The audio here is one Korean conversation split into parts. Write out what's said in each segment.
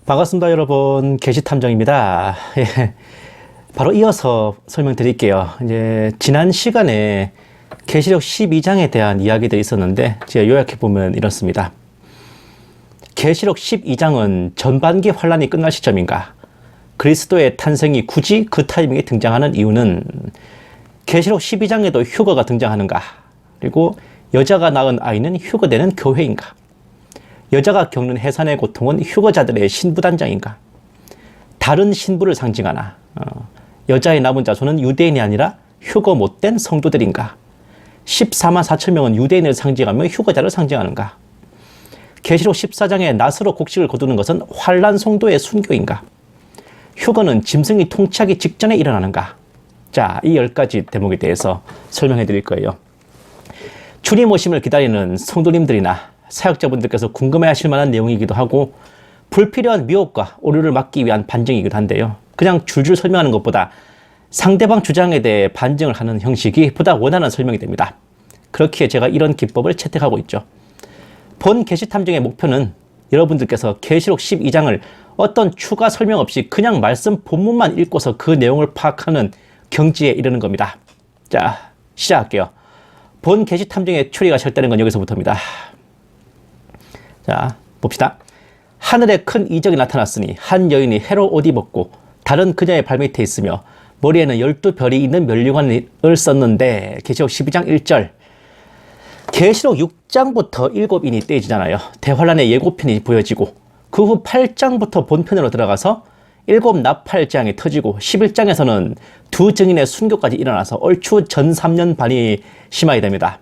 반갑습니다, 여러분. 게시탐정입니다. 예, 바로 이어서 설명드릴게요. 이제 지난 시간에 계시록 12장에 대한 이야기들이 있었는데 제가 요약해보면 이렇습니다. 계시록 12장은 전반기 환란이 끝날 시점인가? 그리스도의 탄생이 굳이 그 타이밍에 등장하는 이유는 계시록 12장에도 휴거가 등장하는가? 그리고 여자가 낳은 아이는 휴거되는 교회인가? 여자가 겪는 해산의 고통은 휴거자들의 신부단장인가? 다른 신부를 상징하나? 여자의 남은 자손은 유대인이 아니라 휴거 못된 성도들인가? 14만 4천 명은 유대인을 상징하며 휴거자를 상징하는가? 계시록 14장에 낫으로 곡식을 거두는 것은 환란 성도의 순교인가? 휴거는 짐승이 통치하기 직전에 일어나는가? 자, 이 10가지 대목에 대해서 설명해 드릴 거예요. 주님 오심을 기다리는 성도님들이나 사역자분들께서 궁금해하실 만한 내용이기도 하고 불필요한 미혹과 오류를 막기 위한 반증이기도 한데요. 그냥 줄줄 설명하는 것보다 상대방 주장에 대해 반증을 하는 형식이 보다 원활한 설명이 됩니다. 그렇기에 제가 이런 기법을 채택하고 있죠. 본 게시탐정의 목표는 여러분들께서 계시록 12장을 어떤 추가 설명 없이 그냥 말씀 본문만 읽고서 그 내용을 파악하는 경지에 이르는 겁니다. 자, 시작할게요. 본 게시탐정의 추리가 시작되는 건 여기서부터입니다. 자, 봅시다. 하늘에 큰 이적이 나타났으니 한 여인이 해로 옷 입었고 다른 그녀의 발밑에 있으며 머리에는 12별이 있는 면류관을 썼는데 계시록 12장 1절 계시록 6장부터 7인이 떼지잖아요. 대환란의 예고편이 보여지고 그 후 8장부터 본편으로 들어가서 7 나팔장이 터지고 11장에서는 두 증인의 순교까지 일어나서 얼추 전 3년 반이 심하게 됩니다.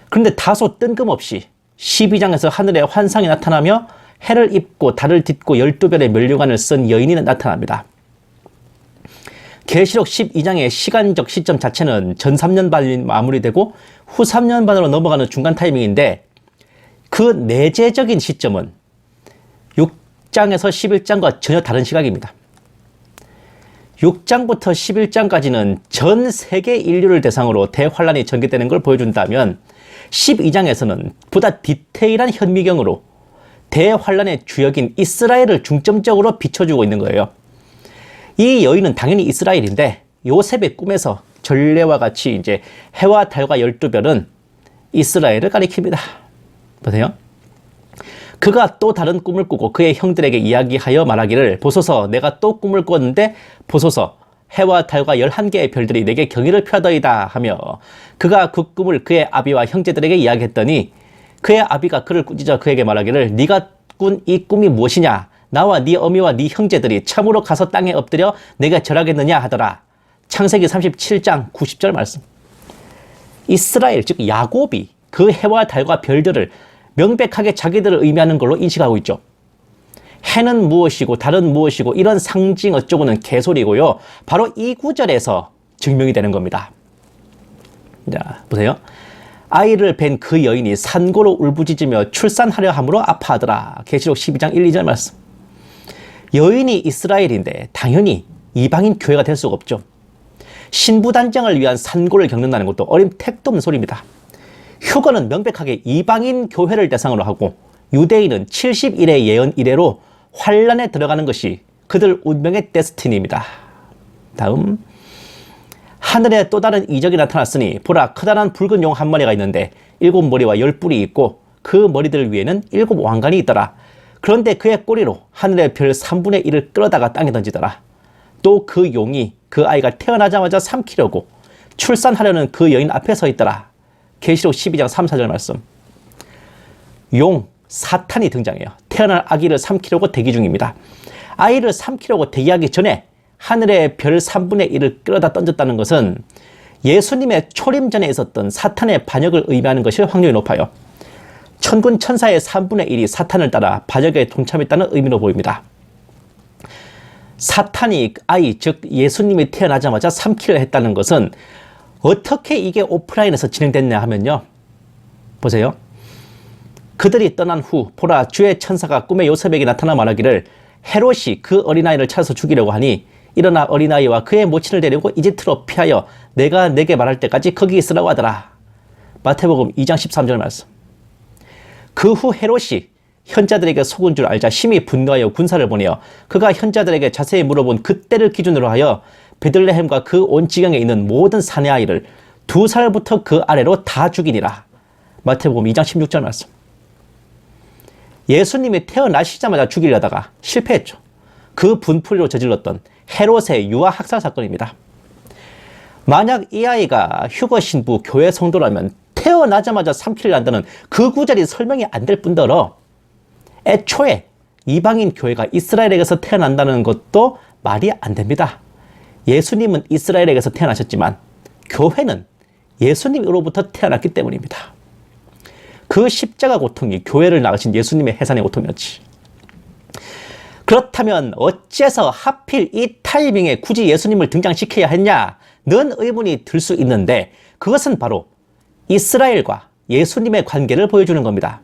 그런데 다소 뜬금없이 12장에서 하늘에 환상이 나타나며 해를 입고 달을 딛고 12별의 면류관을 쓴 여인이 나타납니다. 계시록 12장의 시간적 시점 자체는 전 3년 반이 마무리되고 후 3년 반으로 넘어가는 중간 타이밍인데 그 내재적인 시점은 6장에서 11장과 전혀 다른 시각입니다. 6장부터 11장까지는 전 세계 인류를 대상으로 대환란이 전개되는 걸 보여준다면 12장에서는 보다 디테일한 현미경으로 대환란의 주역인 이스라엘을 중점적으로 비춰주고 있는 거예요. 이 여인은 당연히 이스라엘인데 요셉의 꿈에서 전례와 같이 이제 해와 달과 12별은 이스라엘을 가리킵니다. 보세요. 그가 또 다른 꿈을 꾸고 그의 형들에게 이야기하여 말하기를 보소서 내가 또 꿈을 꿨는데 보소서 해와 달과 11개의 별들이 내게 경의를 표하더이다 하며 그가 그 꿈을 그의 아비와 형제들에게 이야기했더니 그의 아비가 그를 꾸짖어 그에게 말하기를 네가 꾼 이 꿈이 무엇이냐 나와 네 어미와 네 형제들이 참으로 가서 땅에 엎드려 내게 절하겠느냐 하더라. 창세기 37장 90절 말씀. 이스라엘 즉 야곱이 그 해와 달과 별들을 명백하게 자기들을 의미하는 걸로 인식하고 있죠. 해는 무엇이고 달은 무엇이고 이런 상징 어쩌고는 개소리고요. 바로 이 구절에서 증명이 되는 겁니다. 자, 보세요. 아이를 뵌 그 여인이 산고로 울부짖으며 출산하려 함으로 아파하더라. 계시록 12장 1, 2절 말씀. 여인이 이스라엘인데 당연히 이방인 교회가 될 수가 없죠. 신부단장을 위한 산고를 겪는다는 것도 어림 택도 없는 소리입니다. 휴거는 명백하게 이방인 교회를 대상으로 하고 유대인은 70일의 예언 이래로 환란에 들어가는 것이 그들 운명의 데스티니입니다. 다음 하늘에 또 다른 이적이 나타났으니 보라 커다란 붉은 용 한 마리가 있는데 7머리와 10뿔이 있고 그 머리들 위에는 7 왕관이 있더라. 그런데 그의 꼬리로 하늘의 별 3분의 1을 끌어다가 땅에 던지더라. 또 그 용이 그 아이가 태어나자마자 삼키려고 출산하려는 그 여인 앞에 서 있더라. 계시록 12장 3, 4절 말씀. 용, 사탄이 등장해요. 태어날 아기를 삼키려고 대기 중입니다. 아이를 삼키려고 대기하기 전에 하늘의 별 3분의 1을 끌어다 던졌다는 것은 예수님의 초림 전에 있었던 사탄의 반역을 의미하는 것이 확률이 높아요. 천군 천사의 3분의 1이 사탄을 따라 반역에 동참했다는 의미로 보입니다. 사탄이 아이, 즉 예수님이 태어나자마자 삼키려 했다는 것은 어떻게 이게 오프라인에서 진행됐냐 하면요. 보세요. 그들이 떠난 후 보라 주의 천사가 꿈에 요셉에게 나타나 말하기를 헤롯이 그 어린아이를 찾아서 죽이려고 하니 일어나 어린아이와 그의 모친을 데리고 이집트로 피하여 내가 내게 말할 때까지 거기 있으라고 하더라. 마태복음 2장 13절 말씀. 그 후 헤롯이 현자들에게 속은 줄 알자 심히 분노하여 군사를 보내어 그가 현자들에게 자세히 물어본 그때를 기준으로 하여 베들레헴과 그 온 지경에 있는 모든 사내 아이를 2살부터 그 아래로 다 죽이니라. 마태복음 2장 16절 말씀. 예수님이 태어나시자마자 죽이려다가 실패했죠. 그 분풀이로 저질렀던 헤롯의 유아 학살 사건입니다. 만약 이 아이가 휴거 신부 교회 성도라면 태어나자마자 삼키려 한다는 그 구절이 설명이 안 될 뿐더러 애초에 이방인 교회가 이스라엘에게서 태어난다는 것도 말이 안 됩니다. 예수님은 이스라엘에게서 태어나셨지만 교회는 예수님으로부터 태어났기 때문입니다. 그 십자가 고통이 교회를 나가신 예수님의 해산의 고통이었지. 그렇다면 어째서 하필 이 타이밍에 굳이 예수님을 등장시켜야 했냐는 의문이 들 수 있는데 그것은 바로 이스라엘과 예수님의 관계를 보여주는 겁니다.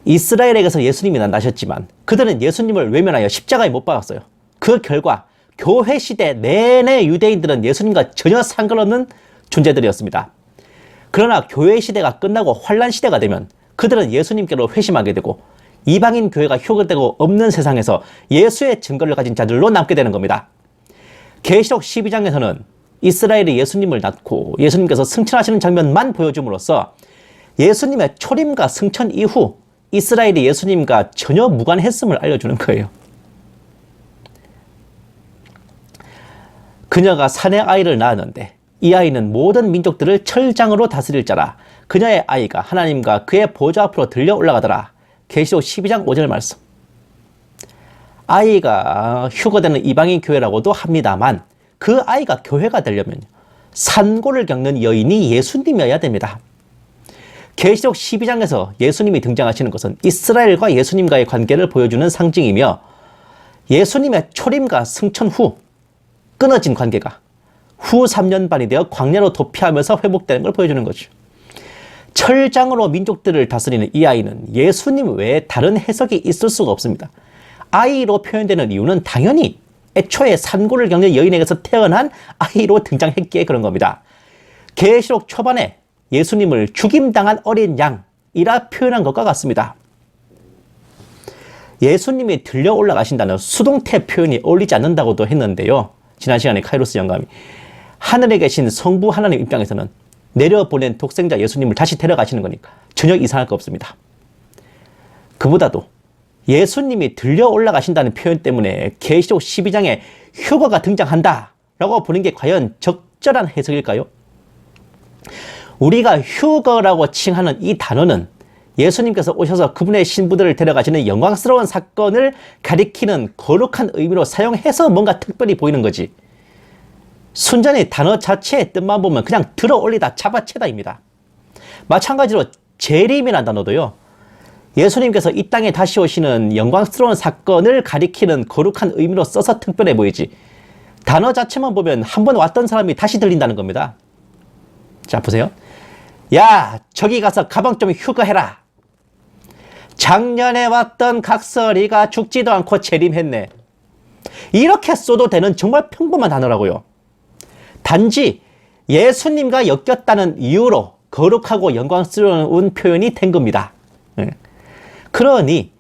이스라엘에게서 예수님이 나셨지만 그들은 예수님을 외면하여 십자가에 못 박았어요. 그 결과 교회 시대 내내 유대인들은 예수님과 전혀 상관없는 존재들이었습니다. 그러나 교회 시대가 끝나고 환란 시대가 되면 그들은 예수님께로 회심하게 되고 이방인 교회가 효력되고 없는 세상에서 예수의 증거를 가진 자들로 남게 되는 겁니다. 계시록 12장에서는 이스라엘이 예수님을 낳고 예수님께서 승천하시는 장면만 보여줌으로써 예수님의 초림과 승천 이후 이스라엘이 예수님과 전혀 무관했음을 알려주는 거예요. 그녀가 사내 아이를 낳았는데 이 아이는 모든 민족들을 철장으로 다스릴 자라. 그녀의 아이가 하나님과 그의 보좌 앞으로 들려 올라가더라. 계시록 12장 5절 말씀. 아이가 휴거되는 이방인 교회라고도 합니다만 그 아이가 교회가 되려면 산고를 겪는 여인이 예수님이어야 됩니다. 계시록 12장에서 예수님이 등장하시는 것은 이스라엘과 예수님과의 관계를 보여주는 상징이며 예수님의 초림과 승천 후 끊어진 관계가 후 3년반이 되어 광야로 도피하면서 회복되는 걸 보여주는 거죠. 철장으로 민족들을 다스리는 이 아이는 예수님 외에 다른 해석이 있을 수가 없습니다. 아이로 표현되는 이유는 당연히 애초에 산고를 겪는 여인에게서 태어난 아이로 등장했기에 그런 겁니다. 계시록 초반에 예수님을 죽임당한 어린 양이라 표현한 것과 같습니다. 예수님이 들려 올라가신다는 수동태 표현이 어울리지 않는다고도 했는데요. 지난 시간에 카이로스 영감이 하늘에 계신 성부 하나님 입장에서는 내려보낸 독생자 예수님을 다시 데려가시는 거니까 전혀 이상할 거 없습니다. 그보다도 예수님이 들려 올라가신다는 표현 때문에 계시록 12장에 휴거가 등장한다라고 보는 게 과연 적절한 해석일까요? 우리가 휴거라고 칭하는 이 단어는 예수님께서 오셔서 그분의 신부들을 데려가시는 영광스러운 사건을 가리키는 거룩한 의미로 사용해서 뭔가 특별히 보이는 거지. 순전히 단어 자체의 뜻만 보면 그냥 들어 올리다 잡아채다입니다. 마찬가지로 재림이라는 단어도요. 예수님께서 이 땅에 다시 오시는 영광스러운 사건을 가리키는 거룩한 의미로 써서 특별해 보이지. 단어 자체만 보면 한 번 왔던 사람이 다시 들린다는 겁니다. 자, 보세요. 야, 저기 가서 가방 좀 휴거해라. 작년에 왔던 각설이가 죽지도 않고 재림했네. 이렇게 써도 되는 정말 평범한 단어라고요. 단지 예수님과 엮였다는 이유로 거룩하고 영광스러운 표현이 된 겁니다. 그러니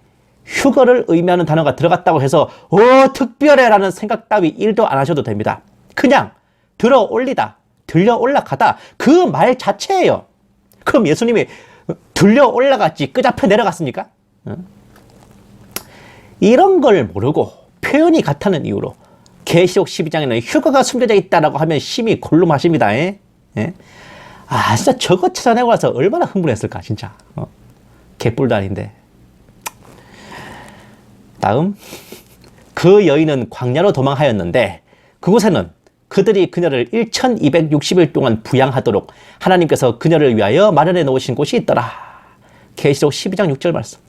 휴거를 의미하는 단어가 들어갔다고 해서 특별해라는 생각 따위 1도 안 하셔도 됩니다. 그냥 들어 올리다, 들려 올라가다 그 말 자체예요. 그럼 예수님이 들려 올라갔지 끄잡혀 내려갔습니까? 이런 걸 모르고 표현이 같다는 이유로 계시록 12장에는 휴거가 숨겨져 있다라고 하면 심히 골룸하십니다. 예? 진짜 저거 찾아내고 나서 얼마나 흥분했을까 진짜. 개뿔도 아닌데. 다음, 그 여인은 광야로 도망하였는데 그곳에는 그들이 그녀를 1260일 동안 부양하도록 하나님께서 그녀를 위하여 마련해 놓으신 곳이 있더라. 계시록 12장 6절 말씀.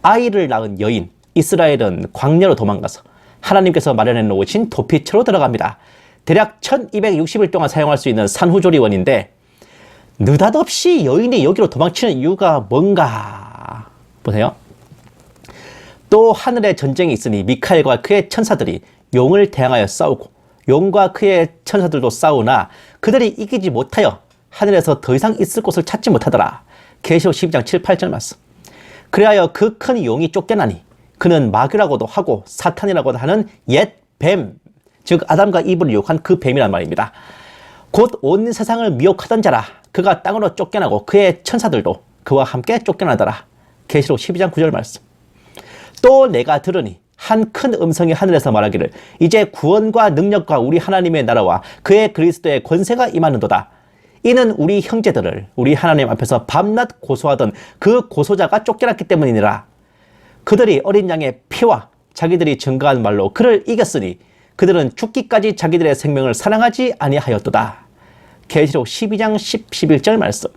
아이를 낳은 여인 이스라엘은 광야로 도망가서 하나님께서 마련해 놓으신 도피처로 들어갑니다. 대략 1260일 동안 사용할 수 있는 산후조리원인데 느닷없이 여인이 여기로 도망치는 이유가 뭔가 보세요. 또 하늘에 전쟁이 있으니 미카엘과 그의 천사들이 용을 대항하여 싸우고 용과 그의 천사들도 싸우나 그들이 이기지 못하여 하늘에서 더 이상 있을 곳을 찾지 못하더라. 계시록 12장 7, 8절 말씀. 그리하여 그 큰 용이 쫓겨나니 그는 마귀라고도 하고 사탄이라고도 하는 옛 뱀, 즉 아담과 이브를 유혹한 그 뱀이란 말입니다. 곧 온 세상을 미혹하던 자라. 그가 땅으로 쫓겨나고 그의 천사들도 그와 함께 쫓겨나더라. 계시록 12장 9절 말씀. 또 내가 들으니 한 큰 음성이 하늘에서 말하기를 이제 구원과 능력과 우리 하나님의 나라와 그의 그리스도의 권세가 임하는도다. 이는 우리 형제들을 우리 하나님 앞에서 밤낮 고소하던 그 고소자가 쫓겨났기 때문이니라. 그들이 어린 양의 피와 자기들이 증거한 말로 그를 이겼으니 그들은 죽기까지 자기들의 생명을 사랑하지 아니하였도다. 계시록 12장 10, 11절 말씀.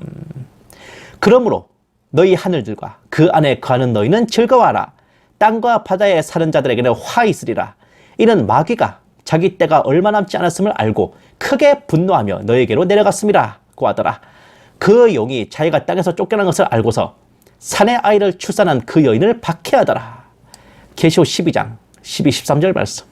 그러므로 너희 하늘들과 그 안에 거하는 너희는 즐거워하라. 땅과 바다에 사는 자들에게는 화 있으리라. 이는 마귀가 자기 때가 얼마 남지 않았음을 알고 크게 분노하며 너에게로 내려갔습니다. 고 하더라. 그 용이 자기가 땅에서 쫓겨난 것을 알고서 산의 아이를 출산한 그 여인을 박해하더라. 계시록 12장 12, 13절 말씀.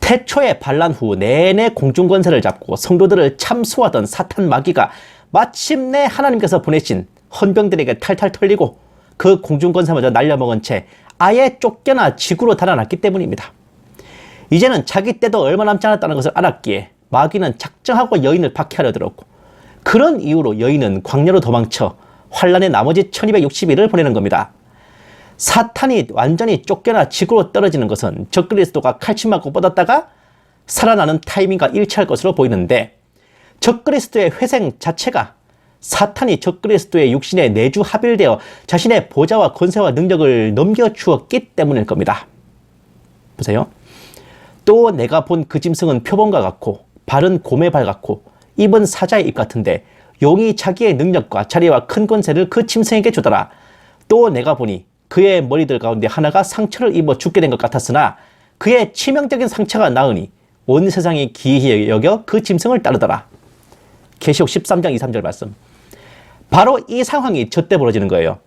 태초에 반란 후 내내 공중권세를 잡고 성도들을 참수하던 사탄 마귀가 마침내 하나님께서 보내신 헌병들에게 탈탈 털리고 그 공중권세마저 날려먹은 채 아예 쫓겨나 지구로 달아났기 때문입니다. 이제는 자기 때도 얼마 남지 않았다는 것을 알았기에 마귀는 작정하고 여인을 박해하려 들었고 그런 이유로 여인은 광야로 도망쳐 환란의 나머지 1260일을 보내는 겁니다. 사탄이 완전히 쫓겨나 지구로 떨어지는 것은 적그리스도가 칼침 맞고 뻗었다가 살아나는 타이밍과 일치할 것으로 보이는데 적그리스도의 회생 자체가 사탄이 적그리스도의 육신에 내주 합일되어 자신의 보좌와 권세와 능력을 넘겨주었기 때문일 겁니다. 보세요. 또 내가 본 그 짐승은 표범과 같고 발은 곰의 발 같고 입은 사자의 입 같은데 용이 자기의 능력과 자리와 큰 권세를 그 짐승에게 주더라. 또 내가 보니 그의 머리들 가운데 하나가 상처를 입어 죽게 된 것 같았으나 그의 치명적인 상처가 나으니 온 세상이 기이히 여겨 그 짐승을 따르더라. 계시록 13장 2, 3절 말씀. 바로 이 상황이 저때 벌어지는 거예요.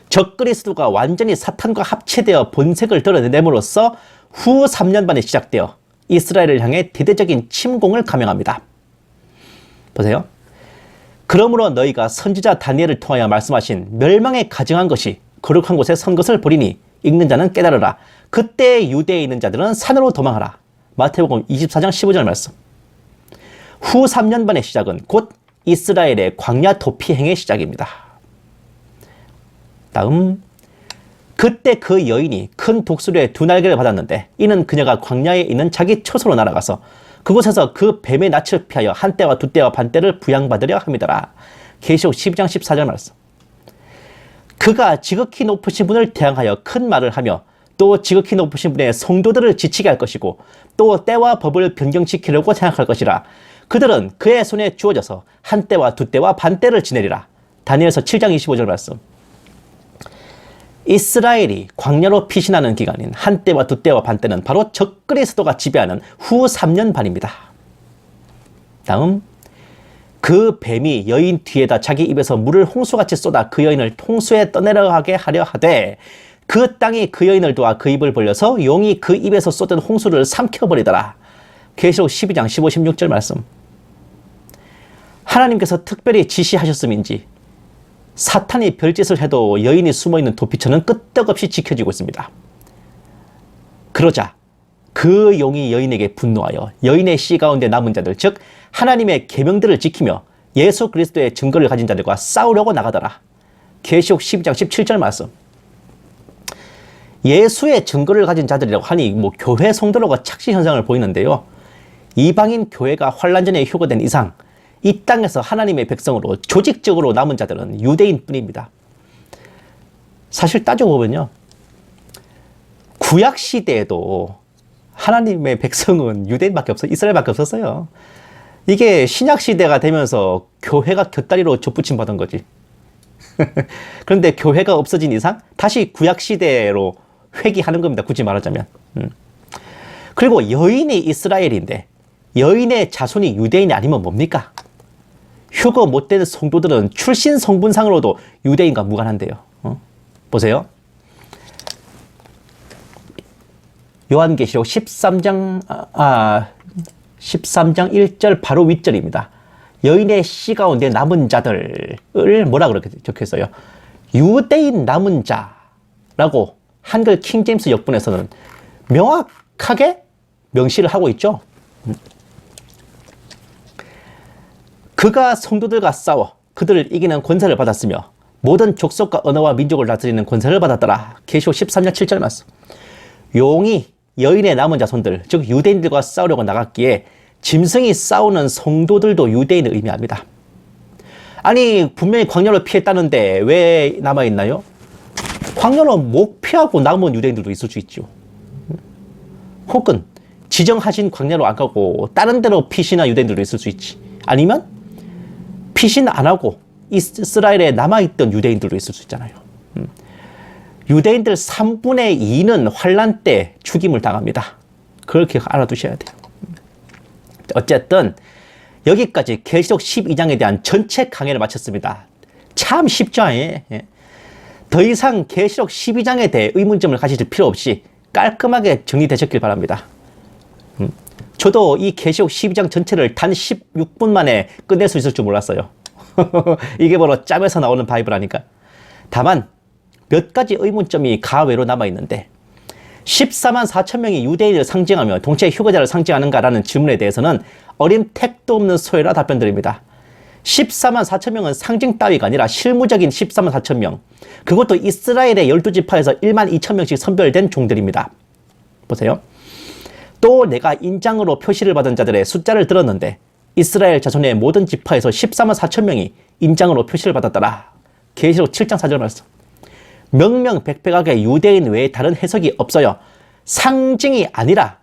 적그리스도가 완전히 사탄과 합체되어 본색을 드러내므로써 후 3년 반에 시작되어 이스라엘을 향해 대대적인 침공을 감행합니다. 보세요. 그러므로 너희가 선지자 다니엘을 통하여 말씀하신 멸망에 가증한 것이 거룩한 곳에 선 것을 보리니 읽는 자는 깨달으라. 그때 유대에 있는 자들은 산으로 도망하라. 마태복음 24장 15절 말씀. 후 3년 반의 시작은 곧 이스라엘의 광야 도피행의 시작입니다. 다음, 그때 그 여인이 큰 독수리의 두 날개를 받았는데 이는 그녀가 광야에 있는 자기 처소로 날아가서 그곳에서 그 뱀의 낯을 피하여 한 때와 두 때와 반 때를 부양받으려 함이더라. 계시록 12장 14절 말씀. 그가 지극히 높으신 분을 대항하여 큰 말을 하며 또 지극히 높으신 분의 성도들을 지치게 할 것이고 또 때와 법을 변경시키려고 생각할 것이라. 그들은 그의 손에 주어져서 한 때와 두 때와 반 때를 지내리라. 다니엘서 7장 25절 말씀. 이스라엘이 광야로 피신하는 기간인 한 때와 두 때와 반 때는 바로 적그리스도가 지배하는 후 3년 반입니다. 다음, 그 뱀이 여인 뒤에다 자기 입에서 물을 홍수같이 쏟아 그 여인을 홍수에 떠내려가게 하려 하되 그 땅이 그 여인을 도와 그 입을 벌려서 용이 그 입에서 쏟은 홍수를 삼켜버리더라. 계시록 12장 15, 16절 말씀. 하나님께서 특별히 지시하셨음인지 사탄이 별짓을 해도 여인이 숨어있는 도피처는 끄떡없이 지켜지고 있습니다. 그러자 그 용이 여인에게 분노하여 여인의 씨 가운데 남은 자들, 즉 하나님의 계명들을 지키며 예수 그리스도의 증거를 가진 자들과 싸우려고 나가더라. 계시록 12장 17절 말씀. 예수의 증거를 가진 자들이라고 하니 교회 성도라고 착시 현상을 보이는데요. 이방인 교회가 환란전에 휴거된 이상 이 땅에서 하나님의 백성으로 조직적으로 남은 자들은 유대인 뿐입니다. 사실 따져보면요. 구약 시대에도 하나님의 백성은 유대인밖에 없어요. 이스라엘밖에 없었어요. 이게 신약 시대가 되면서 교회가 곁다리로 접붙임 받은 거지. 그런데 교회가 없어진 이상 다시 구약 시대로 회귀하는 겁니다. 굳이 말하자면. 그리고 여인이 이스라엘인데 여인의 자손이 유대인이 아니면 뭡니까? 휴거 못된 성도들은 출신 성분상으로도 유대인과 무관한데요. 보세요. 요한계시록 13장 1절 바로 윗절입니다. 여인의 씨 가운데 남은 자들을 뭐라 그렇게 적혀있어요? 유대인 남은 자라고 한글 킹제임스 역본에서는 명확하게 명시를 하고 있죠. 그가 성도들과 싸워 그들을 이기는 권세를 받았으며 모든 족속과 언어와 민족을 다스리는 권세를 받았더라. 계시록 13장 7절 말씀. 용이 여인의 남은 자손들, 즉 유대인들과 싸우려고 나갔기에 짐승이 싸우는 성도들도 유대인을 의미합니다. 아니 분명히 광야로 피했다는데 왜 남아있나요? 광야로 못 피하고 남은 유대인들도 있을 수 있죠. 혹은 지정하신 광야로 안 가고 다른 데로 피신한 유대인들도 있을 수 있지. 아니면 피신 안 하고 이스라엘에 남아있던 유대인들도 있을 수 있잖아요. 유대인들 3분의 2는 환란 때 죽임을 당합니다. 그렇게 알아두셔야 돼요. 어쨌든 여기까지 계시록 12장에 대한 전체 강의를 마쳤습니다. 참 쉽죠? 더 이상 계시록 12장에 대해 의문점을 가지실 필요 없이 깔끔하게 정리되셨길 바랍니다. 저도 이 계시록 12장 전체를 단 16분 만에 끝낼 수 있을 줄 몰랐어요. 이게 바로 짬에서 나오는 바이블 아니까. 다만 몇 가지 의문점이 가외로 남아있는데 14만 4천 명이 유대인을 상징하며 동체 휴거자를 상징하는가라는 질문에 대해서는 어림택도 없는 소요라 답변드립니다. 14만 4천 명은 상징 따위가 아니라 실무적인 14만 4천 명, 그것도 이스라엘의 12지파에서 1만 2천 명씩 선별된 종들입니다. 보세요. 또 내가 인장으로 표시를 받은 자들의 숫자를 들었는데 이스라엘 자손의 모든 지파에서 14만 4천 명이 인장으로 표시를 받았더라. 계시록 7장 4절 말씀. 명명백백하게 유대인 외에 다른 해석이 없어요. 상징이 아니라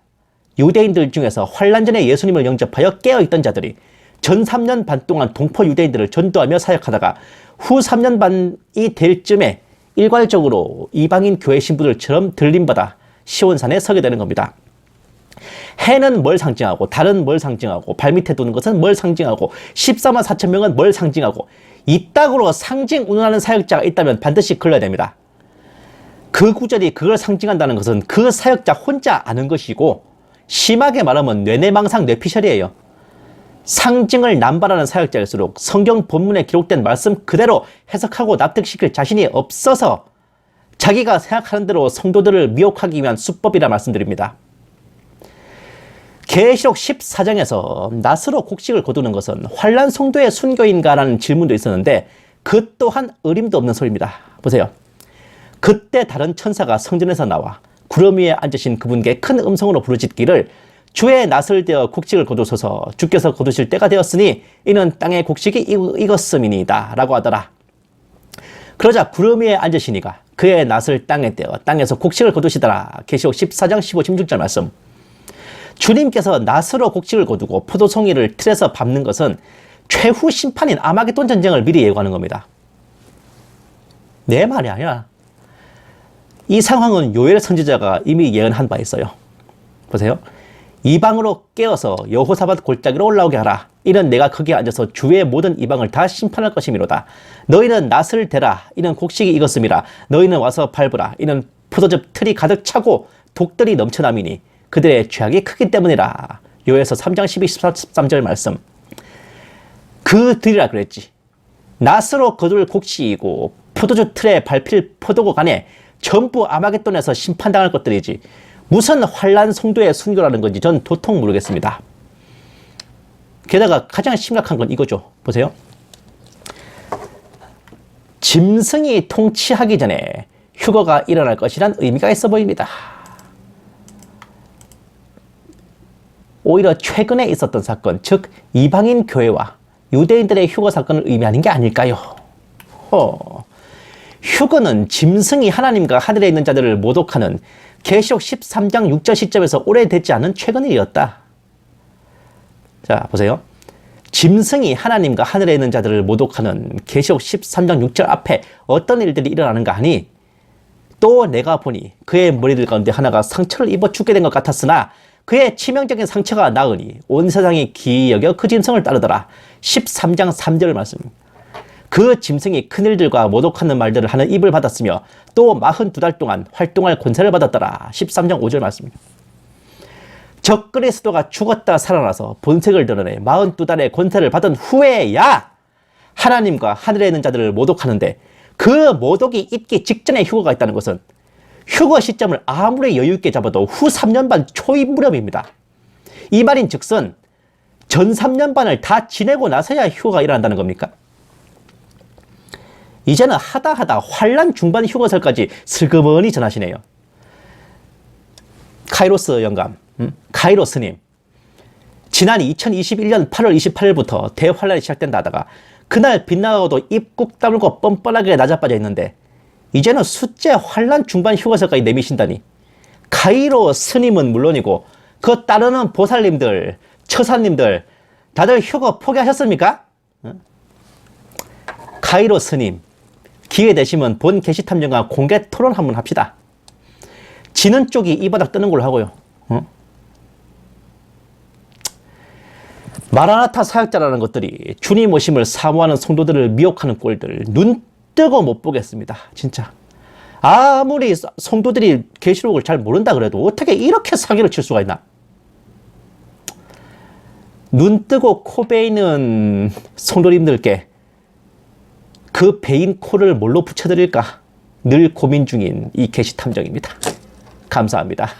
유대인들 중에서 환란 전에 예수님을 영접하여 깨어있던 자들이 전 3년 반 동안 동포 유대인들을 전도하며 사역하다가 후 3년 반이 될 쯤에 일괄적으로 이방인 교회 신부들처럼 들림받아 시온산에 서게 되는 겁니다. 해는 뭘 상징하고 달은 뭘 상징하고 발밑에 두는 것은 뭘 상징하고 14만 4천 명은 뭘 상징하고 이따구로 상징 운운하는 사역자가 있다면 반드시 걸러야 됩니다. 그 구절이 그걸 상징한다는 것은 그 사역자 혼자 아는 것이고 심하게 말하면 뇌내망상 뇌피셜이에요. 상징을 남발하는 사역자일수록 성경 본문에 기록된 말씀 그대로 해석하고 납득시킬 자신이 없어서 자기가 생각하는 대로 성도들을 미혹하기 위한 수법이라 말씀드립니다. 계시록 14장에서 낫으로 곡식을 거두는 것은 환란 성도의 순교인가라는 질문도 있었는데 그 또한 어림도 없는 소리입니다. 보세요. 그때 다른 천사가 성전에서 나와 구름 위에 앉으신 그분께 큰 음성으로 부르짖기를 주의 낫을 대어 곡식을 거두소서 주께서 거두실 때가 되었으니 이는 땅의 곡식이 익었음이니이다 라고 하더라. 그러자 구름 위에 앉으시니가 그의 낫을 땅에 떼어 땅에서 곡식을 거두시더라. 계시록 14장 15, 16절 말씀. 주님께서 낫으로 곡식을 거두고 포도송이를 틀에서 밟는 것은 최후 심판인 아마겟돈 전쟁을 미리 예고하는 겁니다. 내 말이 아니라 이 상황은 요엘 선지자가 이미 예언한 바 있어요. 보세요. 이방으로 깨어서 여호사밧 골짜기로 올라오게 하라. 이는 내가 거기에 앉아서 주의 모든 이방을 다 심판할 것이미로다. 너희는 낫을 대라. 이는 곡식이 익었음이라. 너희는 와서 밟으라. 이는 포도즙 틀이 가득 차고 독들이 넘쳐남이니 그들의 죄악이 크기 때문이라. 요엘서 3장 12, 13절 말씀. 그들이라 그랬지. 낫으로 거둘 곡식이고 포도주 틀에 밟힐 포도국 안에 전부 아마겟돈에서 심판당할 것들이지 무슨 환란 성도의 순교라는 건지 전 도통 모르겠습니다. 게다가 가장 심각한 건 이거죠. 보세요. 짐승이 통치하기 전에 휴거가 일어날 것이란 의미가 있어 보입니다. 오히려 최근에 있었던 사건, 즉 이방인 교회와 유대인들의 휴거 사건을 의미하는 게 아닐까요? 휴거는 짐승이 하나님과 하늘에 있는 자들을 모독하는 계시록 13장 6절 시점에서 오래되지 않은 최근 일이었다. 자, 보세요. 짐승이 하나님과 하늘에 있는 자들을 모독하는 계시록 13장 6절 앞에 어떤 일들이 일어나는가 하니 또 내가 보니 그의 머리들 가운데 하나가 상처를 입어 죽게 된 것 같았으나 그의 치명적인 상처가 나으니 온 세상이 기이 여겨 그 짐승을 따르더라. 13장 3절 말씀. 그 짐승이 큰일들과 모독하는 말들을 하는 입을 받았으며 또 42달 동안 활동할 권세를 받았더라. 13장 5절 말씀입니다. 적그리스도가 죽었다 살아나서 본색을 드러내 42달의 권세를 받은 후에야 하나님과 하늘에 있는 자들을 모독하는데, 그 모독이 있기 직전에 휴거가 있다는 것은 휴거 시점을 아무리 여유 있게 잡아도 후 3년 반 초임 무렵입니다. 이 말인 즉슨 전 3년 반을 다 지내고 나서야 휴거가 일어난다는 겁니까? 이제는 하다 환란 중반 휴거설까지 슬그머니 전하시네요. 카이로스 영감, 카이로 스님, 지난 2021년 8월 28일부터 대환란이 시작된다 하다가 그날 빗나가고도 입국 다물고 뻔뻔하게 낮아빠져 있는데, 이제는 숫제 환란 중반 휴거설까지 내미신다니, 카이로 스님은 물론이고 그 따르는 보살님들, 처사님들 다들 휴거 포기하셨습니까? 카이로 스님, 기회 되시면 본 게시탐정과 공개 토론 한번 합시다. 지는 쪽이 이 바닥 뜨는 걸로 하고요. 마라나타 사역자라는 것들이 주님 오심을 사모하는 성도들을 미혹하는 꼴들 눈 뜨고 못 보겠습니다. 진짜. 아무리 성도들이 계시록을 잘 모른다 그래도 어떻게 이렇게 사기를 칠 수가 있나? 눈 뜨고 코 베이는 성도님들께 그 베인 코를 뭘로 붙여드릴까 늘 고민 중인 이 게시탐정입니다. 감사합니다.